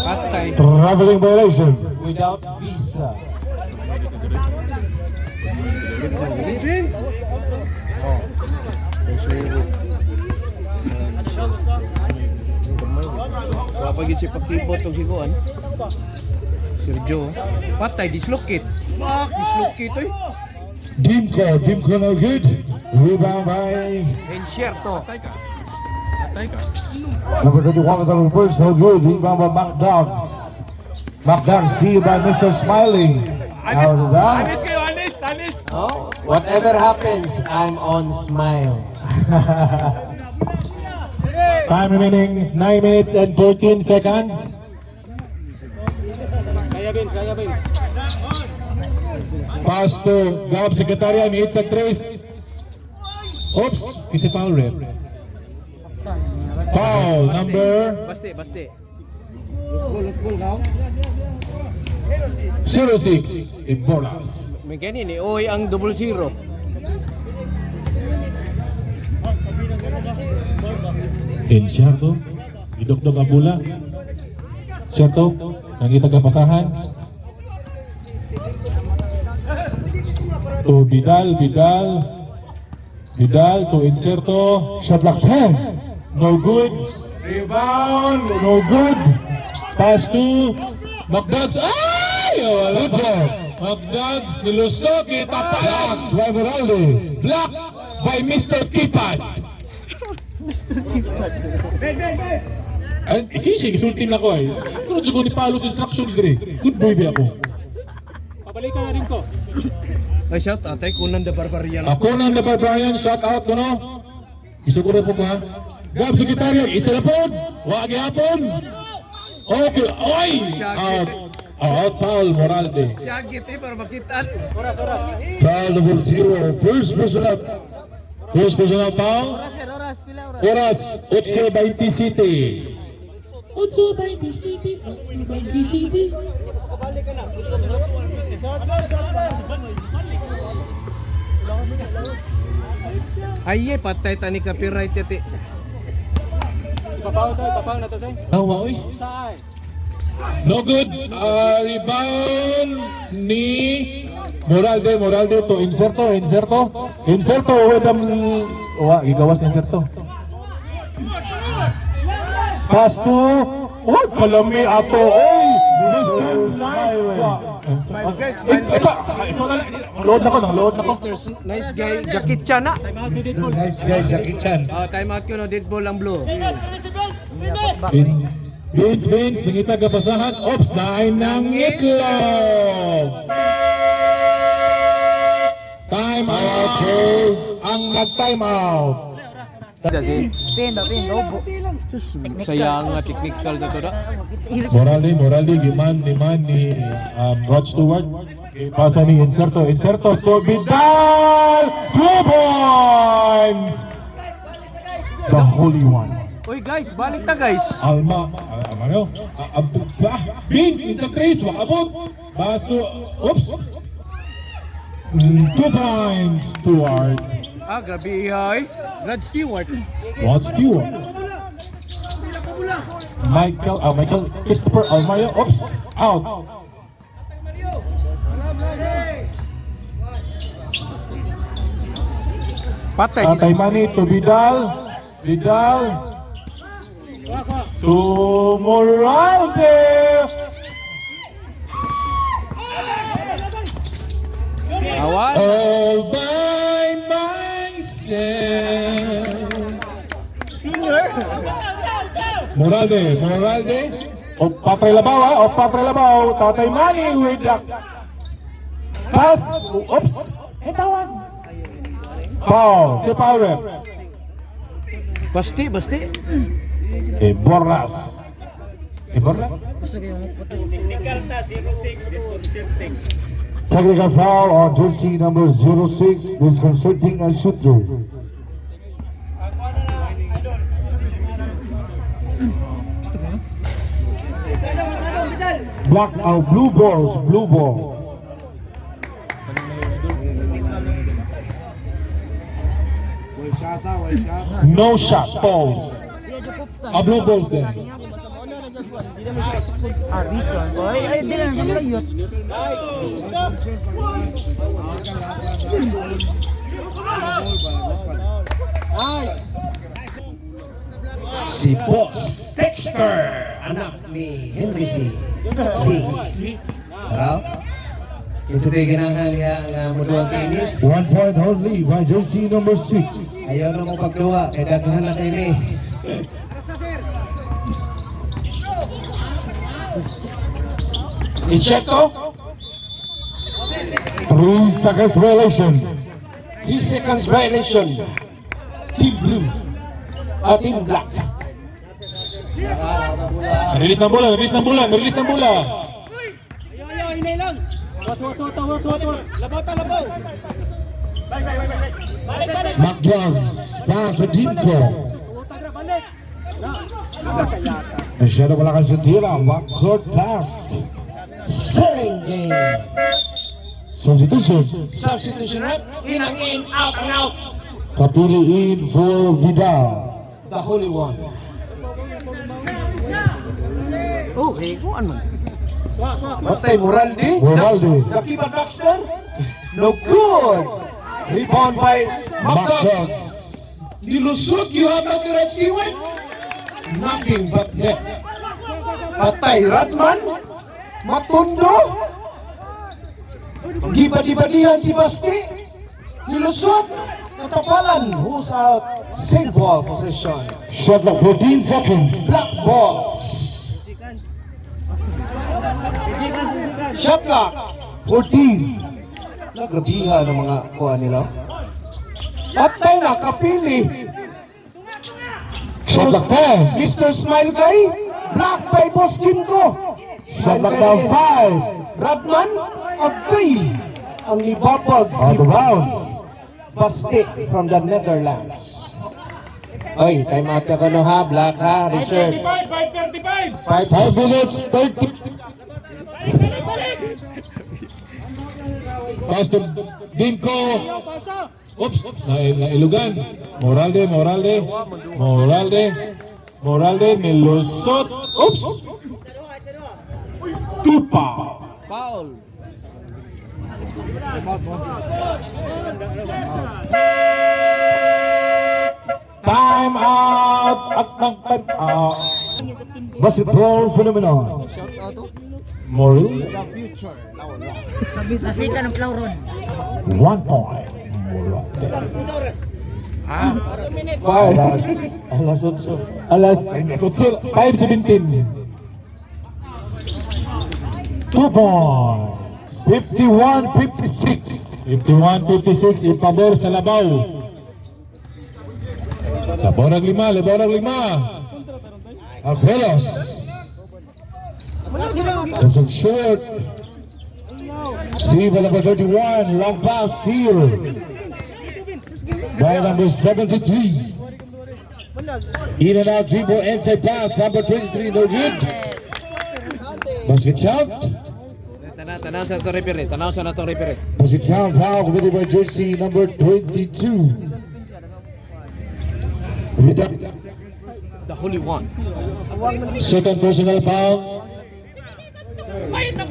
Patay. Traveling violation. Without visa. Wapagin si Pakibot o si Kuan. Sergio. Patay, dislocate. Dislocate eh. Dimko no good. Rebound by Enxerto. number 21 with the reverse, no good. Rebound by McDugs. McDugs steal by Mr. Smiley. Out of bounds. Oh, whatever happens, I'm on smile. Time remaining 9 minutes and 14 seconds. Pass to Gab Secretariat ni Itzag Trace. Oops, is a foul rep. Foul number Baste. 06 in Bolas. May ganyan eh. Oy, ang 00. El Sherto, idokdok ang bola. Sherto, nangita kapasahan. To Vidal to Inserto. Shot clock 10. No good. Rebound. No good. Pass to McDugs. Ay! Wala pa. McDugs nilusok. Itapalan. Swiveraldi. Blocked by Mr. Kipad. Ay, ikisi, isultin na ko ay. Pero dito ko ni Palos instructions dire. Good boy ba ako? Ay, shout out. Ay, kunan da barbarian. Ako nang Barbarian, shout out ko no. Gusto ko rin po ko ha. Gab Secretariat, isa na po. Wagi hapon. Okay, oy! Out, Paul Moralde. Syagit eh, para makitaan. Foul number 0. First person up. First personal foul. Oras, pila oras. Oras 8:27. 8:27. 8:27. Ay, patay tani copyright yati. Tawa, oy. No good. Rebound ni Moralde to inserto with gigawas na inserto. Pass to kalami ato load na ko. Nice guy, Jackie Chan na. Nice guy, Jackie Chan. Time out ko no, dead ball ang blue. Vince, nangita kapasahan. Ops, dahil ng itlog. Time out. Ang nag-time out. Pin, robo. Sayang nga technical na to da. Moraldi, giman ni Rod Stewart. Pasa ni Inserto to Vidal. 2 points. The Holy One. Uy guys, balik ta guys. Alma, Vince, it's a trace, wakabot. Basto, oops. 2 points, Stewart. Grabe ay. Rod Stewart. Rod Stewart. Michael Christopher Almayo, oops, out. Patay. Mani to Vidal to Moralde. Awan. All by myself. Senior. Moralde. O Patre Labaw. Tatay Mani with the pass. Oops. Tawag. Foul. Si Power. Basti. Borras. Gusto ko yung Karta 06, disconcerting. Technical foul on jersey number 06, disconcerting a shooter. Block out, blue balls. No shot. Balls. Blue balls then. biso. Ay, di lang siya yun. Si Boss Dexter, anak ni Henry C. Wow. Ito tayo ganahan nga muduang tenis. 1 point only by jersey number 6. Ayaw na mo pagkuha, kaya daghan na kayo ni. Incheco, 3 seconds violation. 3 seconds violation. Team Blue, Team Black. Release ng bola. McDonald's pass to Dimko. Masyado malakas yung tira. Backcourt pass. Selling game. Substitution rep. In, out and out. Kapili in for Vidal. The Holy One. Oh, kung ano? Patay Moralde. Nakiba Baxter. No good. Rebound by McDonald's. Nilusot yung hatag ni Rasiwan. Nothing but net. Patay Radman. Matundo. Gibadi-badihan si Basti. Nilusot. Natapalan. Who's out? Save ball possession. Shot clock 14 seconds. Black balls. Shot clock. 14. Nagrabiha ng mga kuha nila. Patay na, kapili. Shot clock 10. Mr. Smile Guy. Black by Boss Kimko. Shot clock down 5. Radman. Agree. Ang libabag Out si of bounds. Basti from the Netherlands. Oy, time out ka no ha, Black ha, reserve. 5 minutes, 30. Pass to Dimko. Oops, nailugan. Moralde, nilusot. Oops. Tupa. Foul. Time out. Time out. Basketball phenomenon. Moril. Nasikan ng Plauron. 1 point. Alas 5:17. 2 points. 51-56. 51-56, ipabor sa Labaw. Labaw ng 5. Aguelos. Johnson short. Steve number 31. Long pass here. By number 73. In and out dribble inside pass. Number 23. No good. Basket count. Tanaw sa itong referee. Basket count foul committed by jersey number 22. The Holy One. Second personal foul.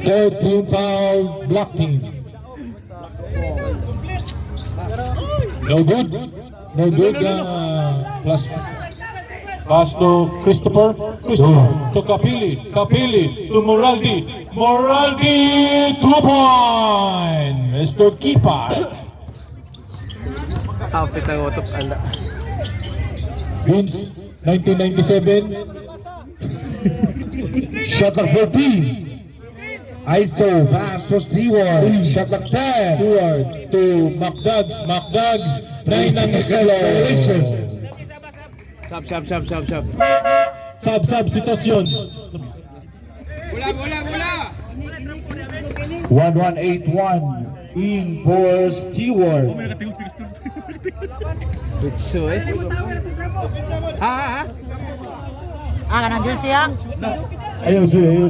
Third team foul. Black team. No good. Plus pass to Christopher to Kapili to Moraldi 2 point. Mr. Keeper. Outfit ng utok. Vince 1997. Shot clock 14. ISO pass to Stewart. Shot clock 10. Stewart to McDugs 9 ang acceleration. Sub situasyon. 1181 in for Stewart. Bitso eh. Ha? Kanang jersey ha? Ayaw siya.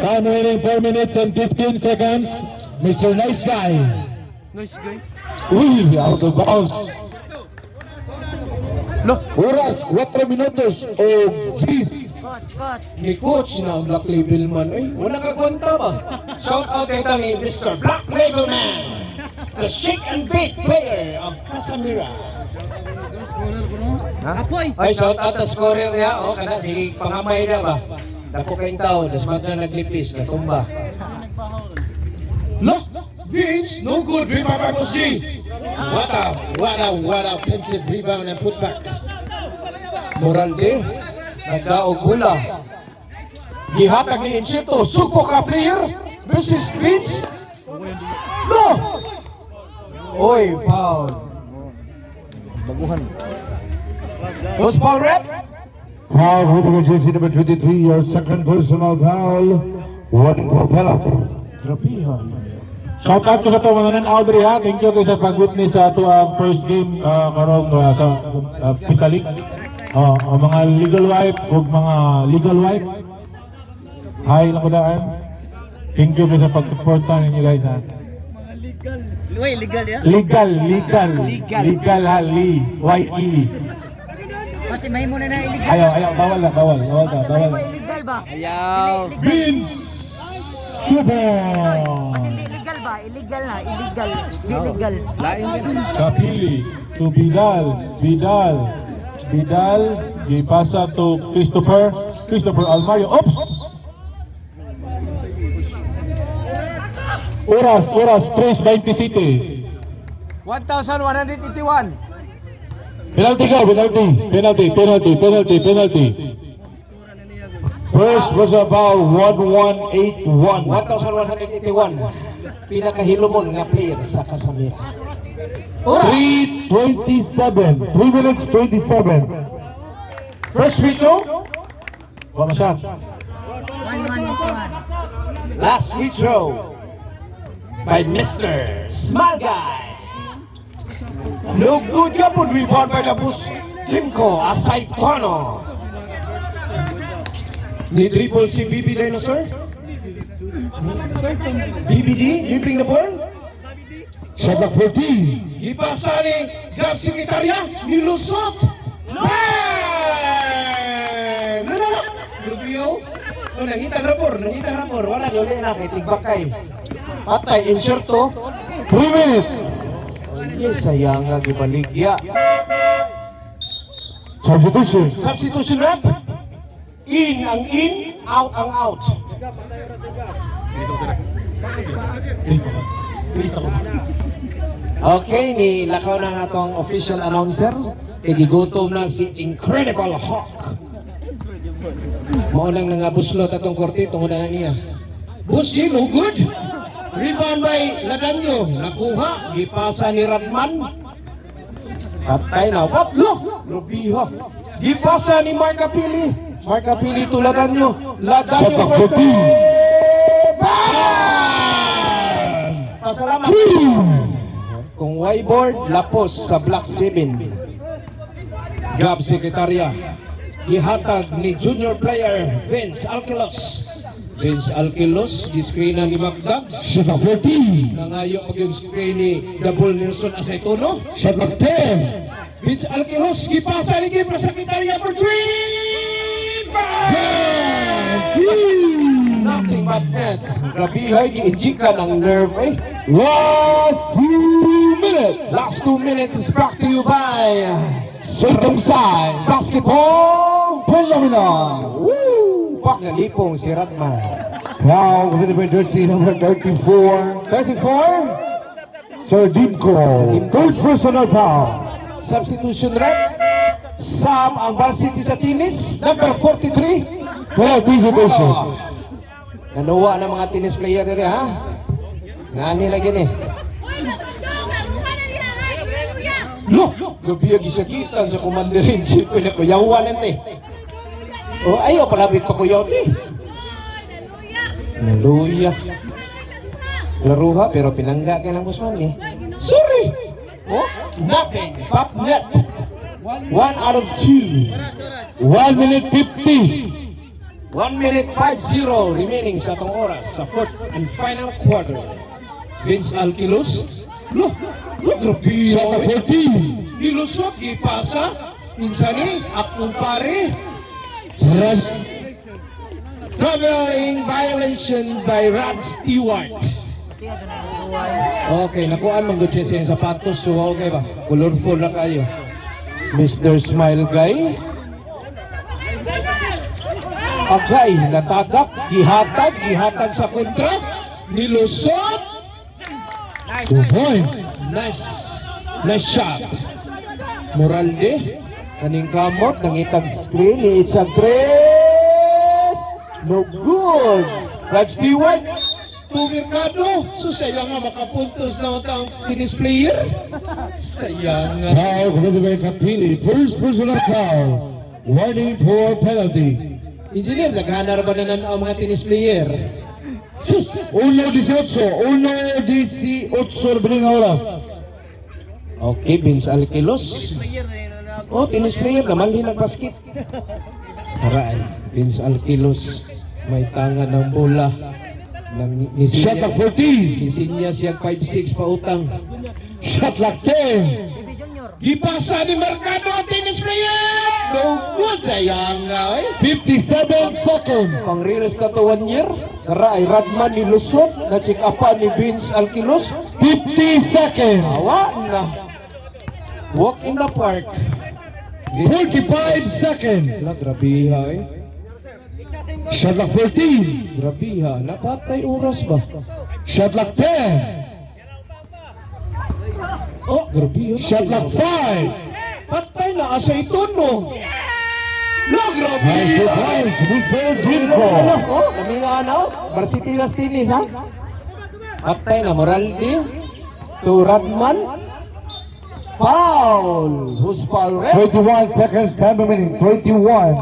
Time remaining 4 minutes and 15 seconds. Mr. Nice Guy. Nice guy. Uy, out of bounds. No. Oras, 4 minutos. Oh, jeez. Coach. Ni coach na ang Black Label Man. Ay, wala ka kwenta ba? Shout out kay ni Mr. Black Label Man, the shake and bake player of Casamira. Ay, shout out sa scorer niya. O, kana, sige, pangamay na ba? Dako kayong tao, dasmat na naglipis, natumba. No! Vince, no good, rebound by Coach G. What a offensive rebound and put back. Moralde, nagdaog bula. Gihatag ni Insito, supo ka player versus Vince. No! Oy, foul. Who's foul rep? Foul with the jersey number 23, your second personal foul. What for penalty? Shout out ko sa to mga nan-Audrey ha. Thank you kayo sa pag-witness sa ato ang first game karong sa Pista League. Ang mga legal wife. Hi lang ko daan. Thank you kayo sa pag-supportan ninyo guys ha. Uy, legal ya? Legal ha. Y-E. Kasi may mo na illegal. Ayaw, bawal Kasi may mo illegal ba? Ayaw. Vince! Tubo! Kasi hindi illegal ba? Illegal na, illegal. Di illegal. Kapili to Vidal gipasa to Christopher Almario. Oops! Oras 3:27. 1,181. Penalty. First was about 1181. 1,181. Pinakahilumon nga player sa Casamira. 3:27. 3 minutes 27. First free throw. Wala siya. 1-1. Last free throw. by Mr. Small Guy. No good yapon, rebound by the Bus Dimko, Asay Tono. Ni dribble si BB Dinosaur. BBD, dribbling the ball. Shot clock 14. Ipasa ni Gab Sekretarya, nilusot. Bang! Nanala! Rubio. Oh, nangitang rapor. Wala, yun na, kay Tigbakay. Patay, inserto. 3 minutes. Yes, sayang nga, gibaligya. Substitution. Substitution rep. In ang in, out ang out. Okay, ni lakaw na nga itong official announcer. Igigutom na si Incredible Hawk. Maulang nangabuslot atong korte, tungod na niya. Busy, no good. Rebound by Ladanyo. Nakuha, gipasa ni Radman. Patay na, what? Look! Rubiho. Gipasa ni Marcapili. Marcapili to Ladanyo. Ladanyo Shot clock for 14. three. Bang! Pasalamat. Kung whiteboard, lapos sa Black 7. Gab Sekretarya. Ihatag ni junior player Vince Alquilos. Vince Alquilos, giscreen ni Magdags. Shot clock 14. Nangayo pag yung screen ni Double Nelson Asaytono. Shot clock 10. Vince Alquilos, gipasa ni Gibra Sekretarya for 3. Bang! Nothing but net. Grabihay, giinjika ng nerve eh. Last 2 minutes. Last 2 minutes is brought to you by Circumcised Basketball Phenomenon. Woo! Pak na lipong si Radman. Now, with the jersey number 34, 34, Sir Dimko. Third personal foul. substitution rep. Sam ang varsity sa tennis, number 43. Penalty situation. Nanuwa ng mga tennis player nila ha. Ngani lagi ni. Look! Gabi ang isakitan sa commander in chief. Pinakuyawan nante. O ayaw palapit pa kuyaw ni. Hallelujah. Laruha pero pinangga ka ng Busman eh. Sorry! Oh, nothing. Pop net. 1 out of 2. 1 minute 50. 1 minute 50 remaining sa atong oras sa fourth and final quarter. Vince Alquilos. Look, grabe. Shot clock 14. Nilusot, ipasa. Insani, akong pare. Traveling violation by Rod Stewart. Okay, nakuhaan mong good siya yung sapatos. So, okay ba? Colorful na kayo. Mr. Smile Guy. Agay, natagak, gihatag sa kontra. Nilusot. 2 points. Nice shot. Moralde, kaning kamot, nangitag screen, iitsag tres. No good. Rod Stewart, Mercado. So sayang nga makapuntos na ang tennis player. Sayang nga. Now, committed by Kapili. First personal foul. Warning for penalty. Engineer, naghanar ba na ang mga tennis player? Sus! 1:18. 1:18 biling oras. Okay, Vince Alquilos. Oh, tennis player naman din nag-basket. Aray, Vince Alquilos. May tanga ng bola. Shot clock 14. Isinya siyang 5'6" pa utang. Shot clock 10. Gipasa ni Mercado, tennis player! No good, sayang nga eh. 57 seconds. Pang reels na to 1 year. Aray, Radman ni Luzon. Na-check upan ni Vince Alquilos. 50 seconds. Awa na. Walk in the park. 45 seconds. Wala, grabiha eh. Shot clock 14. Grabiha. Napatay oras ba? Shot clock 10. Oh, grabiha. Shot clock 5. Patay na asa ito no. No, High grabiha. surprise, Mr. Dimko. Oh, kami nga ano. Varsity las tennis ha. Patay na Moraldi. To Radman. Foul. Who's foul red? 21 seconds, time remaining. 21.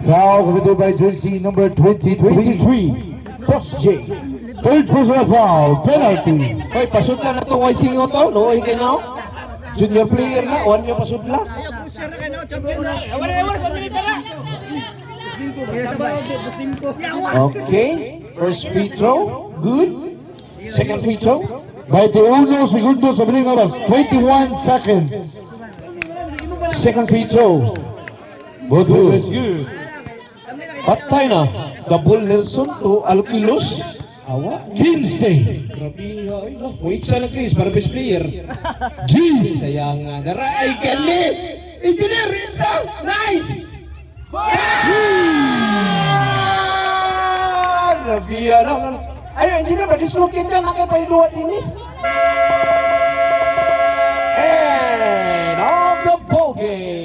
Foul committed by jersey number 23. 23. Boss J. Third personal foul, penalty. Hoy, pasudla na itong YC nyo to. Luoy kayo na. Junior player na. Uwan nyo pasudla. Okay. First free throw. Good. Second free throw. 21 segundos sa biling oras. 21 seconds. Second free throw. Both good. Patay na. Double Nelson to Alquilos. Awa. 15. Grabe. Wait sa na Chris para best player. Jeez. Sayang nga. Naray gani. Engineer Rinsa. Nice. Grabe ano. Ayo engineer mag-dislocate yan. Nakay pa yung luwa tinis. And of the ball game.